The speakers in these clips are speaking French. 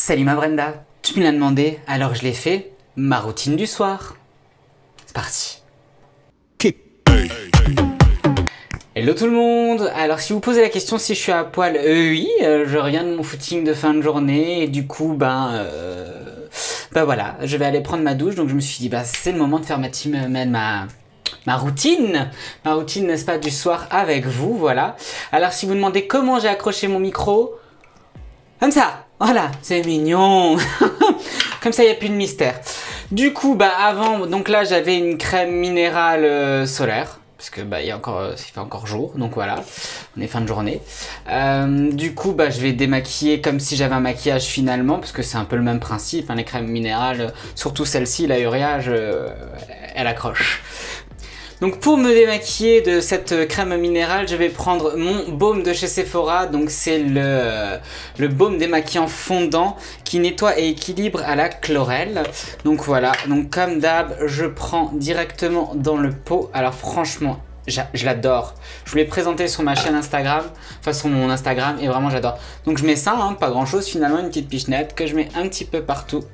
Salut ma Brenda, tu me l'as demandé, alors je l'ai fait, ma routine du soir. C'est parti. Hello tout le monde. Alors si vous posez la question si je suis à poil, oui, je reviens de mon footing de fin de journée et du coup voilà, je vais aller prendre ma douche, donc je me suis dit c'est le moment de faire ma routine, n'est-ce pas, du soir avec vous, voilà. Alors si vous demandez comment j'ai accroché mon micro, comme ça, voilà, c'est mignon. Comme ça, il n'y a plus de mystère. Du coup, avant, donc là, j'avais une crème minérale solaire. Parce que il fait encore jour, donc voilà, on est fin de journée. Du coup, je vais démaquiller comme si j'avais un maquillage finalement, parce que c'est un peu le même principe, hein, les crèmes minérales, surtout celle-ci, la Uriage, elle accroche. Donc pour me démaquiller de cette crème minérale, je vais prendre mon baume de chez Sephora. Donc c'est le baume démaquillant fondant qui nettoie et équilibre à la chlorelle. Donc voilà, donc comme d'hab, je prends directement dans le pot. Alors franchement, je l'adore. Je vous l'ai présenté sur ma chaîne Instagram, enfin sur mon Instagram, et vraiment j'adore. Donc je mets ça, hein, pas grand chose finalement, une petite pichenette que je mets un petit peu partout.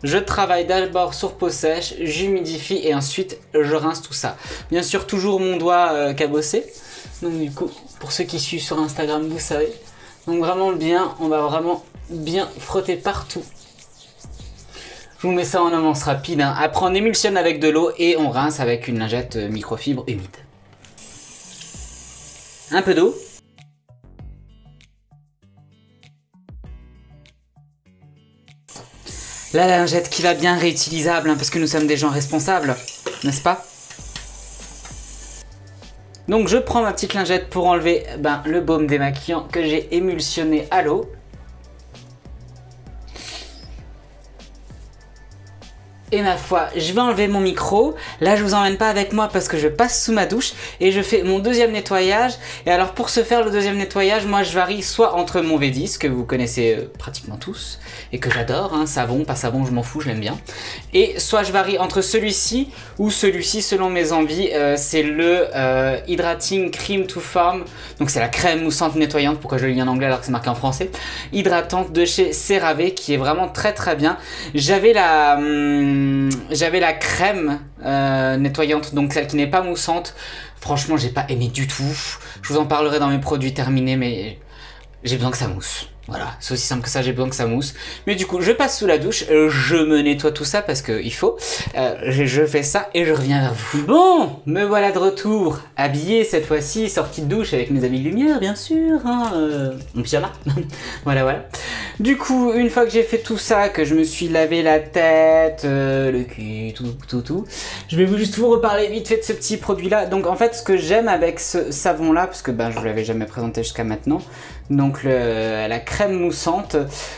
Je travaille d'abord sur peau sèche, j'humidifie et ensuite je rince tout ça. Bien sûr, toujours mon doigt cabossé. Donc du coup, pour ceux qui suivent sur Instagram, vous savez. Donc vraiment bien, on va vraiment bien frotter partout. Je vous mets ça en avance rapide, hein. Après on émulsionne avec de l'eau et on rince avec une lingette microfibre humide. Un peu d'eau. La lingette qui va bien réutilisable, hein, parce que nous sommes des gens responsables, n'est-ce pas? Donc je prends ma petite lingette pour enlever le baume démaquillant que j'ai émulsionné à l'eau. Et ma foi, je vais enlever mon micro. Là, je vous emmène pas avec moi parce que je passe sous ma douche et je fais mon deuxième nettoyage. Et alors, pour se faire le deuxième nettoyage, moi, je varie soit entre mon V10, que vous connaissez pratiquement tous et que j'adore, hein, savon, pas savon, je m'en fous, je l'aime bien. Et soit je varie entre celui-ci ou celui-ci, selon mes envies. C'est le Hydrating Cream to Form. Donc, c'est la crème moussante nettoyante. Pourquoi je le lis en anglais alors que c'est marqué en français? Hydratante de chez CeraVe, qui est vraiment très très bien. J'avais la crème nettoyante, donc celle qui n'est pas moussante. Franchement, j'ai pas aimé du tout. Je vous en parlerai dans mes produits terminés, mais j'ai besoin que ça mousse. Voilà, c'est aussi simple que ça, j'ai besoin que ça mousse. Mais du coup, je passe sous la douche, je me nettoie tout ça parce qu'il faut. Je fais ça et je reviens vers vous. Bon, me voilà de retour, habillé cette fois-ci, sorti de douche avec mes amis de lumière, bien sûr, hein, en pyjama. Voilà. Du coup, une fois que j'ai fait tout ça, que je me suis lavé la tête, le cul, tout, je vais juste vous reparler vite fait de ce petit produit-là. Donc en fait, ce que j'aime avec ce savon-là, parce que je vous l'avais jamais présenté jusqu'à maintenant, donc la crème moussante.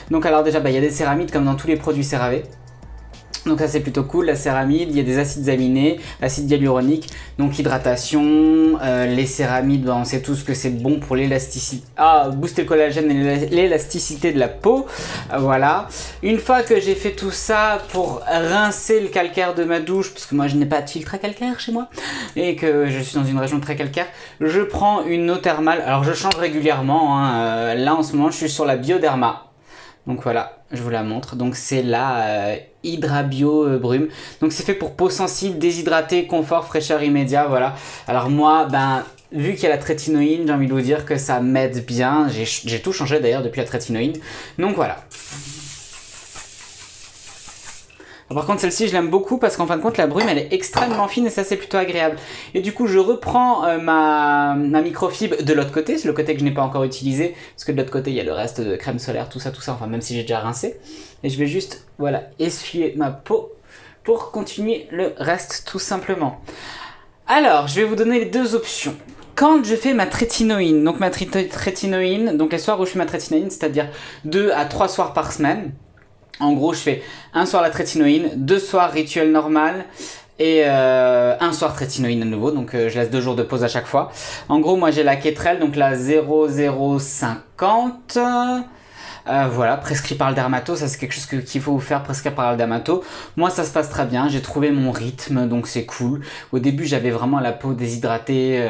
Donc alors déjà, il y a des céramides comme dans tous les produits CeraVe. Donc ça c'est plutôt cool, la céramide, il y a des acides aminés, acide hyaluronique, donc hydratation, les céramides, on sait tous que c'est bon pour l'élasticité, booster le collagène et l'élasticité de la peau, voilà. Une fois que j'ai fait tout ça pour rincer le calcaire de ma douche, parce que moi je n'ai pas de filtre à calcaire chez moi, et que je suis dans une région très calcaire, je prends une eau thermale, alors je change régulièrement, hein, là en ce moment je suis sur la Bioderma. Donc voilà, je vous la montre. Donc c'est la Hydrabio Brume. Donc c'est fait pour peau sensible, déshydratée, confort, fraîcheur immédiat, voilà. Alors moi, vu qu'il y a la trétinoïne, j'ai envie de vous dire que ça m'aide bien. J'ai tout changé d'ailleurs depuis la trétinoïne. Donc voilà. Par contre, celle-ci, je l'aime beaucoup parce qu'en fin de compte, la brume, elle est extrêmement fine et ça, c'est plutôt agréable. Et du coup, je reprends ma microfibre de l'autre côté, c'est le côté que je n'ai pas encore utilisé, parce que de l'autre côté, il y a le reste de crème solaire, tout ça, enfin, même si j'ai déjà rincé. Et je vais juste, voilà, essuyer ma peau pour continuer le reste, tout simplement. Alors, je vais vous donner les deux options. Quand je fais ma trétinoïne, donc ma trétinoïne, donc les soirs où je fais ma trétinoïne, c'est-à-dire 2 à 3 soirs par semaine. En gros, je fais un soir la trétinoïne, 2 soirs rituel normal et un soir trétinoïne à nouveau. Donc je laisse 2 jours de pause à chaque fois. En gros, moi j'ai la Ketrel, donc la 0050. Voilà, prescrit par le dermato, ça c'est quelque chose qu'il faut vous faire prescrire par le dermato. Moi ça se passe très bien, j'ai trouvé mon rythme, donc c'est cool. Au début j'avais vraiment la peau déshydratée,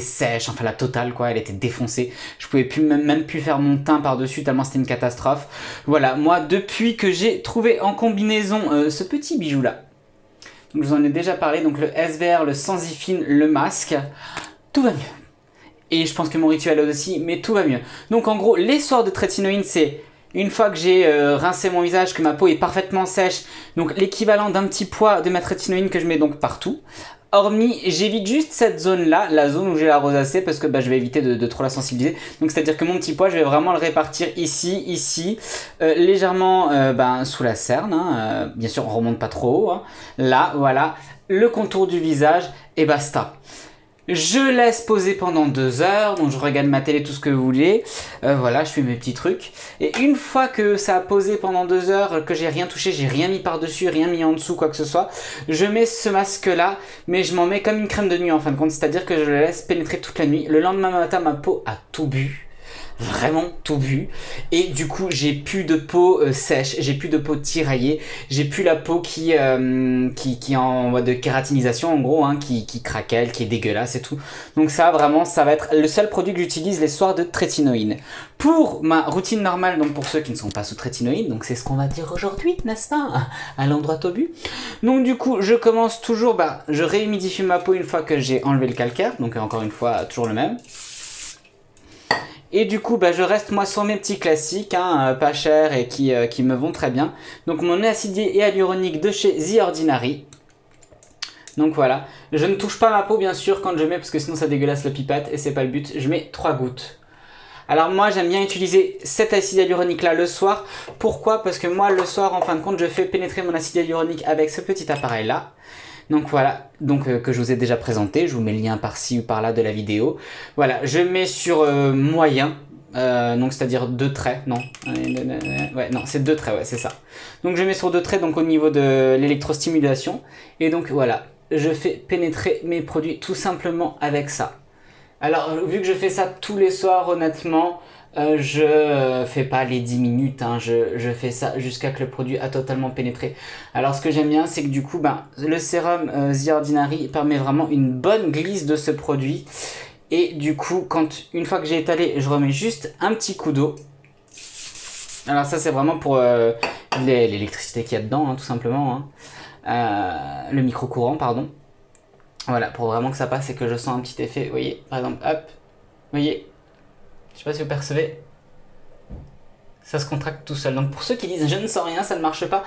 sèche, enfin la totale quoi, elle était défoncée. Je pouvais même plus faire mon teint par-dessus tellement c'était une catastrophe. Voilà, moi depuis que j'ai trouvé en combinaison ce petit bijou là, donc je vous en ai déjà parlé, donc le SVR, le Senzifine, le masque, tout va mieux. Et je pense que mon rituel aussi, mais tout va mieux. Donc en gros, les soirs de trétinoïne, c'est une fois que j'ai rincé mon visage, que ma peau est parfaitement sèche, donc l'équivalent d'un petit poids de ma trétinoïne que je mets donc partout. Hormis, j'évite juste cette zone-là, la zone où j'ai la rosacée, parce que je vais éviter de trop la sensibiliser. Donc c'est-à-dire que mon petit pois, je vais vraiment le répartir ici, légèrement sous la cerne. Hein, bien sûr, on remonte pas trop haut. Hein. Là, voilà, le contour du visage, et basta. Je laisse poser pendant 2 heures, donc je regarde ma télé, tout ce que vous voulez. Voilà, je fais mes petits trucs. Et une fois que ça a posé pendant 2 heures, que j'ai rien touché, j'ai rien mis par-dessus, rien mis en dessous, quoi que ce soit, je mets ce masque-là, mais je m'en mets comme une crème de nuit en fin de compte, c'est-à-dire que je le laisse pénétrer toute la nuit. Le lendemain matin, ma peau a tout bu. Vraiment tout bu, et du coup j'ai plus de peau sèche, j'ai plus de peau tiraillée, j'ai plus la peau qui est en voie de kératinisation en gros, hein, qui craquelle, qui est dégueulasse et tout. Donc ça vraiment, ça va être le seul produit que j'utilise les soirs de trétinoïne. Pour ma routine normale, donc pour ceux qui ne sont pas sous trétinoïne, donc c'est ce qu'on va dire aujourd'hui, n'est-ce pas, à l'endroit au but. Donc du coup je commence toujours, je réhumidifie ma peau une fois que j'ai enlevé le calcaire, donc encore une fois toujours le même. Et du coup, je reste moi sur mes petits classiques, hein, pas chers et qui me vont très bien. Donc mon acide hyaluronique de chez The Ordinary. Donc voilà, je ne touche pas ma peau bien sûr quand je mets, parce que sinon ça dégueulasse la pipette et c'est pas le but. Je mets 3 gouttes. Alors moi j'aime bien utiliser cet acide hyaluronique là le soir. Pourquoi? Parce que moi le soir en fin de compte je fais pénétrer mon acide hyaluronique avec ce petit appareil là. Donc voilà, que je vous ai déjà présenté, je vous mets le lien par-ci ou par-là de la vidéo. Voilà, je mets sur moyen, donc c'est-à-dire 2 traits, non, ouais, non, c'est 2 traits, ouais, c'est ça. Donc je mets sur 2 traits, donc au niveau de l'électrostimulation, et donc voilà, je fais pénétrer mes produits tout simplement avec ça. Alors, vu que je fais ça tous les soirs, honnêtement, je fais pas les 10 minutes, hein, je fais ça jusqu'à que le produit a totalement pénétré. Alors ce que j'aime bien, c'est que du coup, le sérum The Ordinary permet vraiment une bonne glisse de ce produit. Et du coup, une fois que j'ai étalé, je remets juste un petit coup d'eau. Alors ça, c'est vraiment pour l'électricité qu'il y a dedans, hein, tout simplement. Hein. Le micro-courant, pardon. Voilà, pour vraiment que ça passe et que je sens un petit effet. Vous voyez, par exemple, hop, vous voyez. Je sais pas si vous percevez, ça se contracte tout seul. Donc pour ceux qui disent je ne sens rien, ça ne marche pas,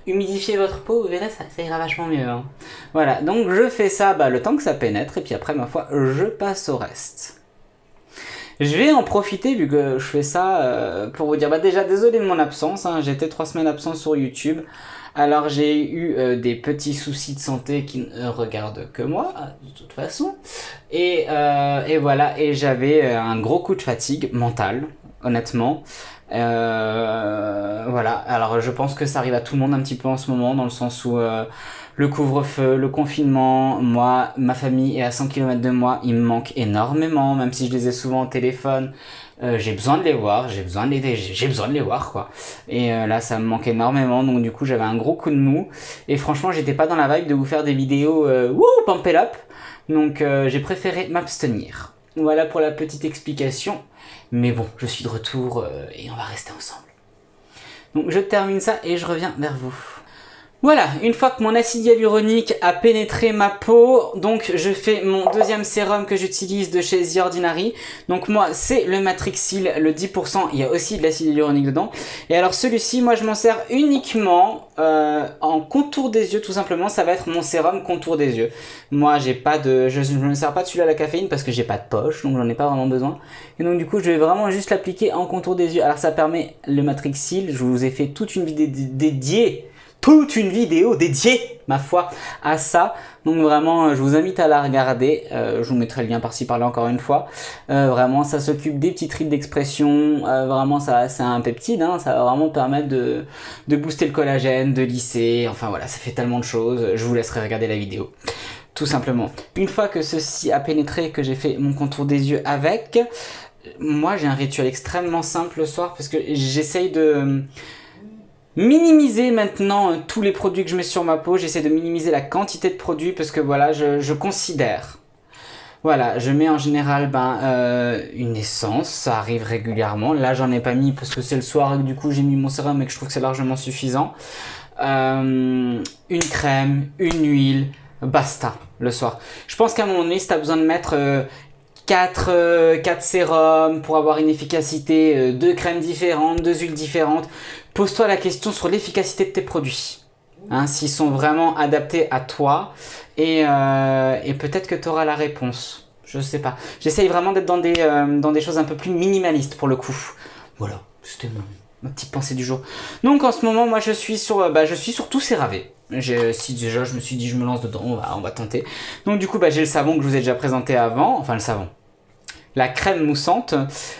humidifiez votre peau, vous verrez, ça ira vachement mieux. Hein. Voilà, donc je fais ça le temps que ça pénètre, et puis après, ma foi, je passe au reste. Je vais en profiter, vu que je fais ça, pour vous dire, déjà désolé de mon absence, hein, j'étais 3 semaines absent sur YouTube. Alors j'ai eu des petits soucis de santé qui ne regardent que moi, de toute façon. Et voilà, et j'avais un gros coup de fatigue mentale, honnêtement. Voilà, alors je pense que ça arrive à tout le monde un petit peu en ce moment, dans le sens où le couvre-feu, le confinement, moi, ma famille est à 100 km de moi, il me manque énormément, même si je les ai souvent au téléphone. J'ai besoin de les voir, j'ai besoin de les voir quoi. Et là ça me manque énormément, donc du coup j'avais un gros coup de mou. Et franchement j'étais pas dans la vibe de vous faire des vidéos pump it up. Donc j'ai préféré m'abstenir. Voilà pour la petite explication. Mais bon, je suis de retour et on va rester ensemble. Donc je termine ça et je reviens vers vous. Voilà, une fois que mon acide hyaluronique a pénétré ma peau, donc je fais mon deuxième sérum que j'utilise de chez The Ordinary. Donc moi, c'est le Matrixyl, le 10%, il y a aussi de l'acide hyaluronique dedans. Et alors celui-ci, moi je m'en sers uniquement en contour des yeux, tout simplement. Ça va être mon sérum contour des yeux. Moi, je ne me sers pas de celui-là à la caféine parce que j'ai pas de poche, donc j'en ai pas vraiment besoin. Et donc du coup, je vais vraiment juste l'appliquer en contour des yeux. Alors ça permet, le Matrixyl, je vous ai fait toute une vidéo dédiée, ma foi, à ça. Donc vraiment, je vous invite à la regarder. Je vous mettrai le lien par-ci par-là encore une fois. Vraiment, ça s'occupe des petites rides d'expression. Vraiment, c'est un peptide. Hein, ça va vraiment permettre de booster le collagène, de lisser. Enfin voilà, ça fait tellement de choses. Je vous laisserai regarder la vidéo. Tout simplement. Une fois que ceci a pénétré, que j'ai fait mon contour des yeux avec, moi j'ai un rituel extrêmement simple le soir parce que j'essaye de minimiser maintenant tous les produits que je mets sur ma peau. J'essaie de minimiser la quantité de produits parce que voilà, je considère. Voilà, je mets en général une essence, ça arrive régulièrement. Là, j'en ai pas mis parce que c'est le soir et que du coup j'ai mis mon sérum et que je trouve que c'est largement suffisant. Une crème, une huile, basta le soir. Je pense qu'à un moment donné, si tu as besoin de mettre 4 sérums pour avoir une efficacité, 2 crèmes différentes, 2 huiles différentes, pose-toi la question sur l'efficacité de tes produits. Hein, s'ils sont vraiment adaptés à toi et peut-être que tu auras la réponse. Je sais pas. J'essaye vraiment d'être dans des choses un peu plus minimalistes pour le coup. Voilà, c'était ma petite pensée du jour. Donc en ce moment, moi je suis sur tout CeraVe. Si déjà je me suis dit je me lance dedans, on va tenter. Donc du coup j'ai le savon que je vous ai déjà présenté avant, enfin le savon. La crème moussante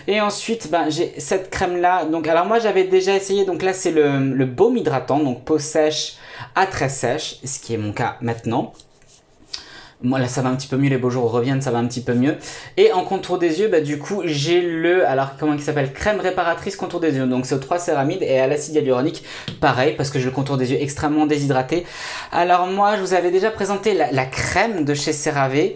et ensuite j'ai cette crème là. Donc alors moi j'avais déjà essayé, donc là c'est le baume hydratant, donc peau sèche à très sèche, ce qui est mon cas maintenant. Moi là ça va un petit peu mieux, les beaux jours reviennent, ça va un petit peu mieux. Et en contour des yeux, du coup j'ai alors comment il s'appelle, crème réparatrice contour des yeux. Donc c'est aux 3 céramides et à l'acide hyaluronique, pareil parce que j'ai le contour des yeux extrêmement déshydraté. Alors moi je vous avais déjà présenté la crème de chez CeraVe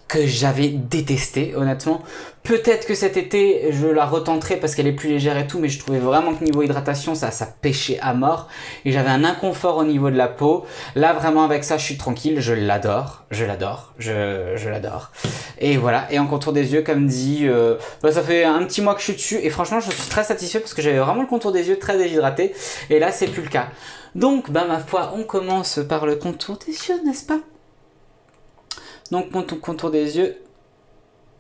que j'avais détesté honnêtement. Peut-être que cet été je la retenterai parce qu'elle est plus légère et tout, mais je trouvais vraiment que niveau hydratation ça pêchait à mort et j'avais un inconfort au niveau de la peau. Là vraiment avec ça je suis tranquille, je l'adore. Et voilà, et en contour des yeux comme dit, ça fait un petit mois que je suis dessus et franchement je suis très satisfait parce que j'avais vraiment le contour des yeux très déshydraté et là c'est plus le cas. Donc ma foi, on commence par le contour des yeux, n'est-ce pas? Donc mon contour des yeux,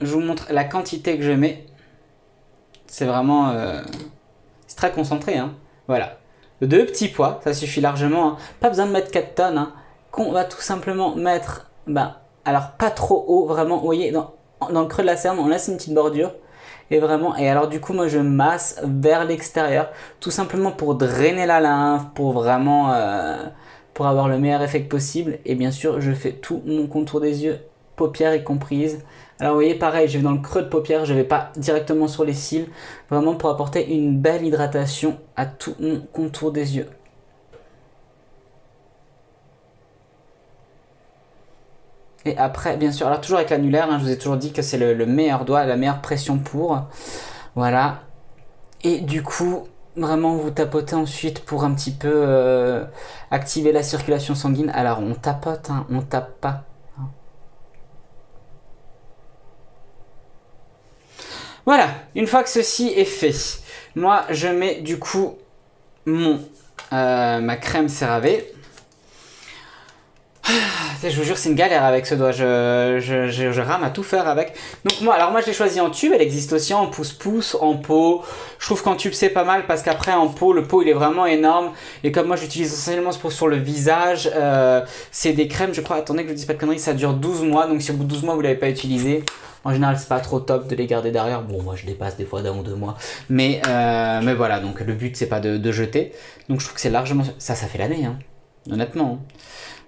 je vous montre la quantité que je mets. C'est vraiment c'est très concentré, hein. Voilà. 2 petits pois, ça suffit largement, hein. Pas besoin de mettre 4 tonnes, hein. Qu'on va tout simplement mettre, alors pas trop haut, vraiment, vous voyez, dans le creux de la cerne, on laisse une petite bordure. Et vraiment, et alors du coup moi je masse vers l'extérieur, tout simplement pour drainer la lymphe, pour vraiment pour avoir le meilleur effet possible. Et bien sûr je fais tout mon contour des yeux, paupières y comprises. Alors vous voyez pareil, je vais dans le creux de paupières, je vais pas directement sur les cils, vraiment pour apporter une belle hydratation à tout mon contour des yeux. Et après, bien sûr, alors toujours avec l'annulaire, hein, je vous ai toujours dit que c'est le meilleur doigt, la meilleure pression pour. Voilà. Et du coup, vraiment, vous tapotez ensuite pour un petit peu activer la circulation sanguine. Alors, on tapote, hein, on tape pas. Hein. Voilà, une fois que ceci est fait, moi, je mets du coup ma crème CeraVe. Je vous jure, c'est une galère avec ce doigt, je rame à tout faire avec. Donc moi je l'ai choisi en tube, elle existe aussi en pouce-pouce, en pot. Je trouve qu'en tube c'est pas mal parce qu'après en pot, le pot il est vraiment énorme. Et comme moi j'utilise essentiellement sur le visage, c'est des crèmes, je crois, attendez que je ne dise pas de conneries, ça dure 12 mois. Donc si au bout de 12 mois vous ne l'avez pas utilisé, en général c'est pas trop top de les garder derrière. Bon, moi je dépasse des fois d'1 ou 2 mois. Mais voilà, donc le but c'est pas de jeter. Donc je trouve que c'est largement... Ça fait l'année, hein, honnêtement.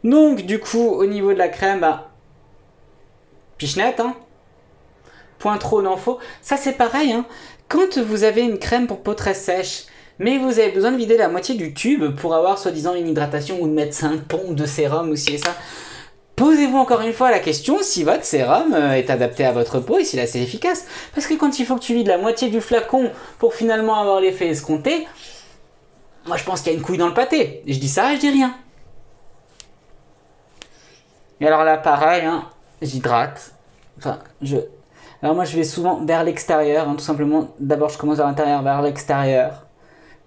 Donc du coup au niveau de la crème, pichenette, hein. Point trop n'en faut. Ça c'est pareil, hein. Quand vous avez une crème pour peau très sèche, mais vous avez besoin de vider la moitié du tube pour avoir soi-disant une hydratation ou de mettre 5 pompes de sérum ou ci et ça, posez-vous encore une fois la question si votre sérum est adapté à votre peau et s'il est assez efficace. Parce que quand il faut que tu vides la moitié du flacon pour finalement avoir l'effet escompté, moi je pense qu'il y a une couille dans le pâté. Je dis ça et je dis rien. Et alors là, pareil, hein, j'hydrate. Alors moi, je vais souvent vers l'extérieur, hein, tout simplement. D'abord, je commence à l'intérieur, vers l'extérieur.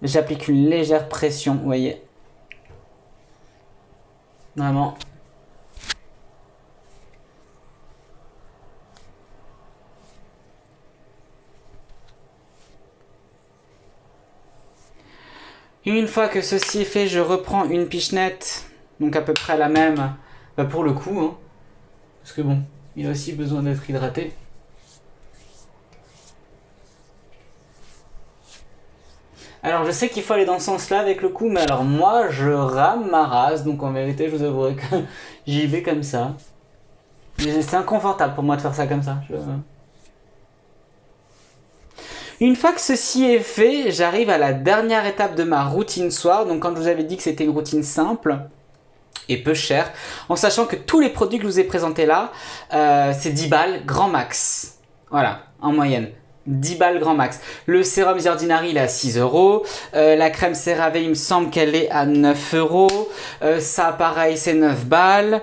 J'applique une légère pression, vous voyez. Vraiment. Et une fois que ceci est fait, je reprends une pichenette, donc à peu près la même. Pour le coup, hein, parce que bon, il a aussi besoin d'être hydraté. Alors je sais qu'il faut aller dans ce sens-là avec le coup, mais alors moi je rame ma race, donc en vérité je vous avouerai que j'y vais comme ça. C'est inconfortable pour moi de faire ça comme ça. Une fois que ceci est fait, j'arrive à la dernière étape de ma routine soir. Donc quand je vous avais dit que c'était une routine simple et peu chère, en sachant que tous les produits que je vous ai présentés là, c'est 10 balles grand max. Voilà, en moyenne. 10 balles grand max. Le sérum The Ordinary il est à 6 euros. La crème CeraVe il me semble qu'elle est à 9 euros. Ça pareil c'est 9 balles.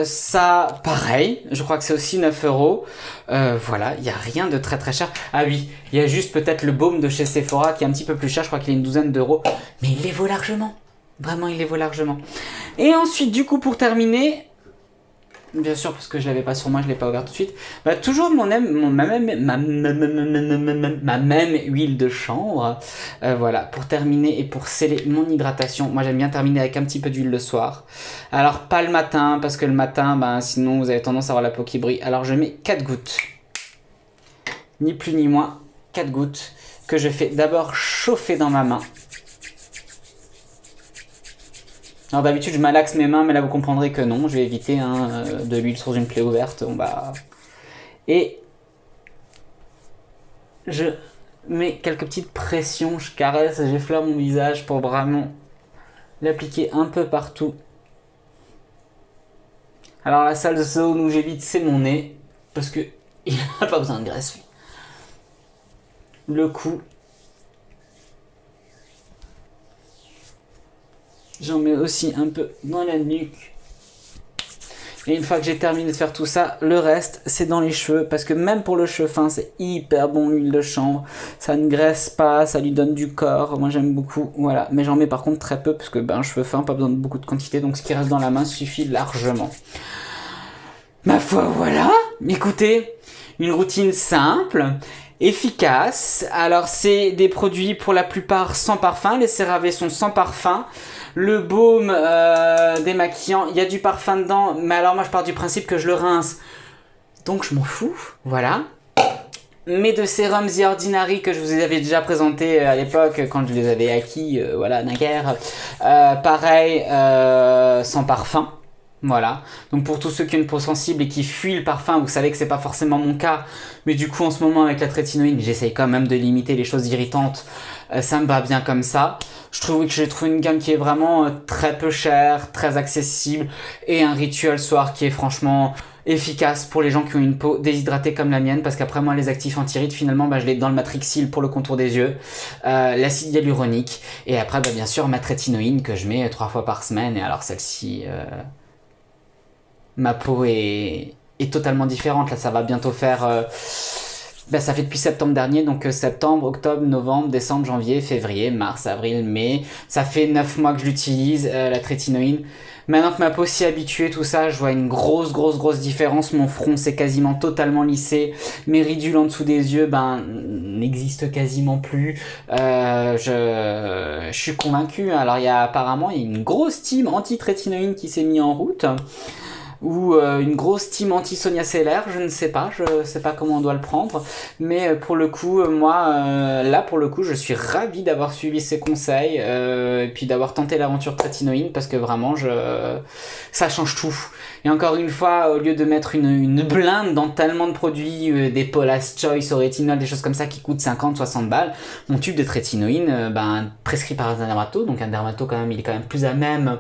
Ça pareil, je crois que c'est aussi 9 euros. Voilà, il n'y a rien de très très cher. Ah oui, il y a juste peut-être le baume de chez Sephora qui est un petit peu plus cher. Je crois qu'il est une douzaine d'euros. Mais il les vaut largement. Vraiment il les vaut largement. Et ensuite du coup pour terminer... Bien sûr, parce que je l'avais pas sur moi, je l'ai pas ouvert tout de suite. Bah, toujours ma même huile de chanvre. Voilà, pour terminer et pour sceller mon hydratation. Moi, j'aime bien terminer avec un petit peu d'huile le soir. Alors, pas le matin, parce que le matin, ben, sinon, vous avez tendance à avoir la peau qui brille. Alors, je mets 4 gouttes. Ni plus ni moins, 4 gouttes que je fais d'abord chauffer dans ma main. Alors d'habitude je malaxe mes mains, mais là vous comprendrez que non, je vais éviter de l'huile sur une plaie ouverte. Et je mets quelques petites pressions, je caresse, j'effleure mon visage pour vraiment l'appliquer un peu partout. Alors la seule zone où j'évite c'est mon nez, parce que il n'a pas besoin de graisse. Le cou. J'en mets aussi un peu dans la nuque. Et une fois que j'ai terminé de faire tout ça, le reste, c'est dans les cheveux. Parce que même pour le cheveu fin, c'est hyper bon l'huile de chanvre. Ça ne graisse pas, ça lui donne du corps. Moi, j'aime beaucoup. Voilà. Mais j'en mets par contre très peu. Parce que cheveux fins, pas besoin de beaucoup de quantité. Donc ce qui reste dans la main suffit largement. Ma foi, voilà. Écoutez, une routine simple, efficace. Alors, c'est des produits pour la plupart sans parfum. Les CeraVe sont sans parfum. Le baume démaquillant, il y a du parfum dedans, mais alors moi je pars du principe que je le rince, donc je m'en fous, voilà. Mes deux sérums The Ordinary que je vous avais déjà présenté à l'époque quand je les avais acquis, voilà, naguère, pareil, sans parfum. Voilà, donc pour tous ceux qui ont une peau sensible et qui fuient le parfum, vous savez que c'est pas forcément mon cas, mais du coup en ce moment avec la trétinoïne, j'essaye quand même de limiter les choses irritantes, ça me va bien comme ça. Je trouve que j'ai trouvé une gamme qui est vraiment très peu chère, très accessible et un rituel soir qui est franchement efficace pour les gens qui ont une peau déshydratée comme la mienne, parce qu'après moi les actifs anti-rides finalement je l'ai dans le Matrixyl pour le contour des yeux, l'acide hyaluronique et après bien sûr ma trétinoïne que je mets 3 fois par semaine. Et alors celle-ci... ma peau est totalement différente. Là, ça va bientôt faire... ça fait depuis septembre dernier, donc septembre, octobre, novembre, décembre, janvier, février, mars, avril, mai. Ça fait 9 mois que je l'utilise, la trétinoïne. Maintenant que ma peau s'y est habituée, tout ça, je vois une grosse différence. Mon front s'est quasiment totalement lissé. Mes ridules en dessous des yeux, n'existent quasiment plus. Je suis convaincu. Alors, apparemment, il y a une grosse team anti-trétinoïne qui s'est mise en route. Ou une grosse team anti-Sonia Seller, je ne sais pas, comment on doit le prendre, mais pour le coup, moi, là pour le coup, je suis ravi d'avoir suivi ses conseils, et puis d'avoir tenté l'aventure trétinoïne, parce que vraiment, ça change tout. Et encore une fois, au lieu de mettre une blinde dans tellement de produits, des Paula's Choice au rétinol, des choses comme ça qui coûtent 50-60 balles, mon tube de trétinoïne, prescrit par un dermato, donc un dermato quand même, il est quand même plus à même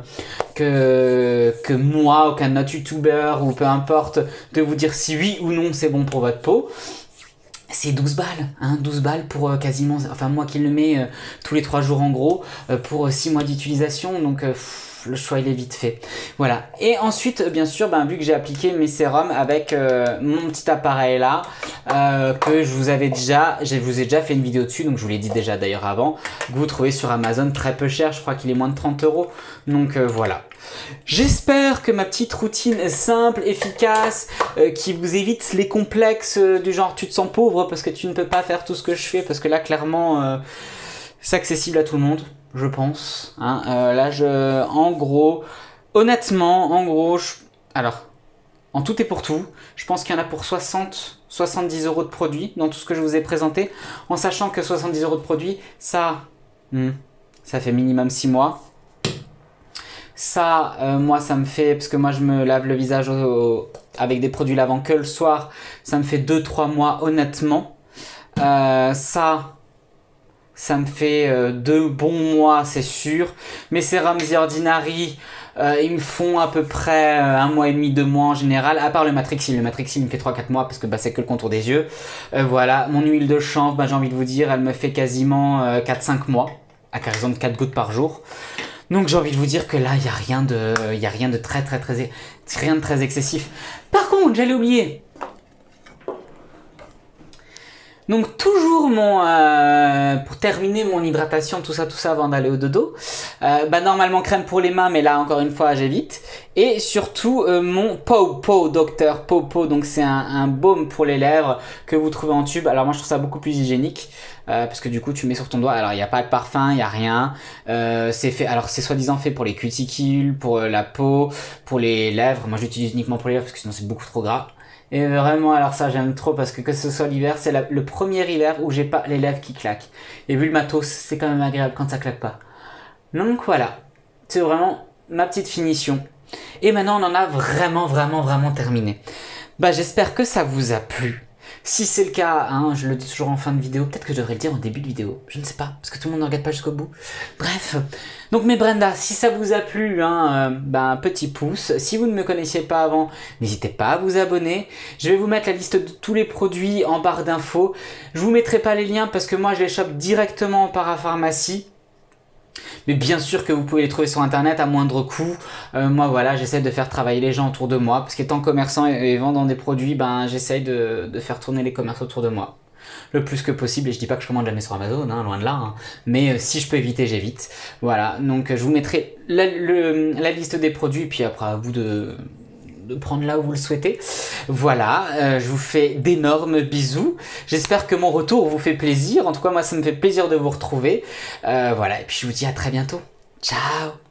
que moi ou qu'un autre youtubeur ou peu importe de vous dire si oui ou non c'est bon pour votre peau. C'est 12 balles, 12 balles pour quasiment, enfin moi qui le mets tous les 3 jours en gros, pour 6 mois d'utilisation, donc le choix il est vite fait. Voilà, et ensuite bien sûr, vu que j'ai appliqué mes sérums avec mon petit appareil là, que je vous ai déjà fait une vidéo dessus, donc je vous l'ai dit déjà d'ailleurs avant, que vous trouvez sur Amazon très peu cher, je crois qu'il est moins de 30 euros, donc voilà. J'espère que ma petite routine simple, efficace, qui vous évite les complexes du genre tu te sens pauvre parce que tu ne peux pas faire tout ce que je fais, parce que là clairement c'est accessible à tout le monde, je pense. Là en gros, honnêtement, alors en tout et pour tout, je pense qu'il y en a pour 60-70 euros de produits dans tout ce que je vous ai présenté, en sachant que 70 euros de produits, ça fait minimum 6 mois. Ça, moi, ça me fait, parce que moi, je me lave le visage avec des produits lavants que le soir, ça me fait 2-3 mois, honnêtement. Ça me fait 2 bons mois, c'est sûr. Mes sérums The Ordinary, ils me font à peu près 1 mois et demi, 2 mois en général. À part le Matrixil. Le Matrixil me fait 3-4 mois parce que c'est que le contour des yeux. Voilà, mon huile de chanvre, j'ai envie de vous dire, elle me fait quasiment 4-5 mois. À raison de 4 gouttes par jour. Donc j'ai envie de vous dire que là, il n'y a rien de rien de très excessif. Par contre, j'allais oublier. Donc toujours pour terminer mon hydratation, tout ça avant d'aller au dodo, normalement crème pour les mains, mais là encore une fois j'évite. Et surtout mon Paw Docteur Paw, donc c'est un baume pour les lèvres que vous trouvez en tube. Alors moi je trouve ça beaucoup plus hygiénique, parce que du coup tu mets sur ton doigt, alors il n'y a pas de parfum, il n'y a rien. C'est soi-disant fait pour les cuticules, pour la peau, pour les lèvres. Moi j'utilise uniquement pour les lèvres parce que sinon c'est beaucoup trop gras. Et vraiment, alors ça j'aime trop parce que ce soit l'hiver, c'est le premier hiver où j'ai pas les lèvres qui claquent. Et vu le matos, c'est quand même agréable quand ça claque pas. Donc voilà, c'est vraiment ma petite finition. Et maintenant on en a vraiment terminé. J'espère que ça vous a plu. Si c'est le cas, je le dis toujours en fin de vidéo, peut-être que je devrais le dire en début de vidéo, je ne sais pas, parce que tout le monde ne regarde pas jusqu'au bout. Bref, donc mes Brenda, si ça vous a plu, petit pouce. Si vous ne me connaissiez pas avant, n'hésitez pas à vous abonner. Je vais vous mettre la liste de tous les produits en barre d'infos. Je vous mettrai pas les liens parce que moi je les chope directement en parapharmacie. Mais bien sûr que vous pouvez les trouver sur internet à moindre coût. Moi voilà, j'essaie de faire travailler les gens autour de moi. Parce qu'étant commerçant et vendant des produits, j'essaie de faire tourner les commerces autour de moi. Le plus que possible, et je dis pas que je commande jamais sur Amazon, loin de là. Mais si je peux éviter, j'évite. Voilà, donc je vous mettrai la liste des produits, et puis après à vous de prendre là où vous le souhaitez. Voilà, je vous fais d'énormes bisous. J'espère que mon retour vous fait plaisir. En tout cas, moi, ça me fait plaisir de vous retrouver. Voilà, et puis je vous dis à très bientôt. Ciao!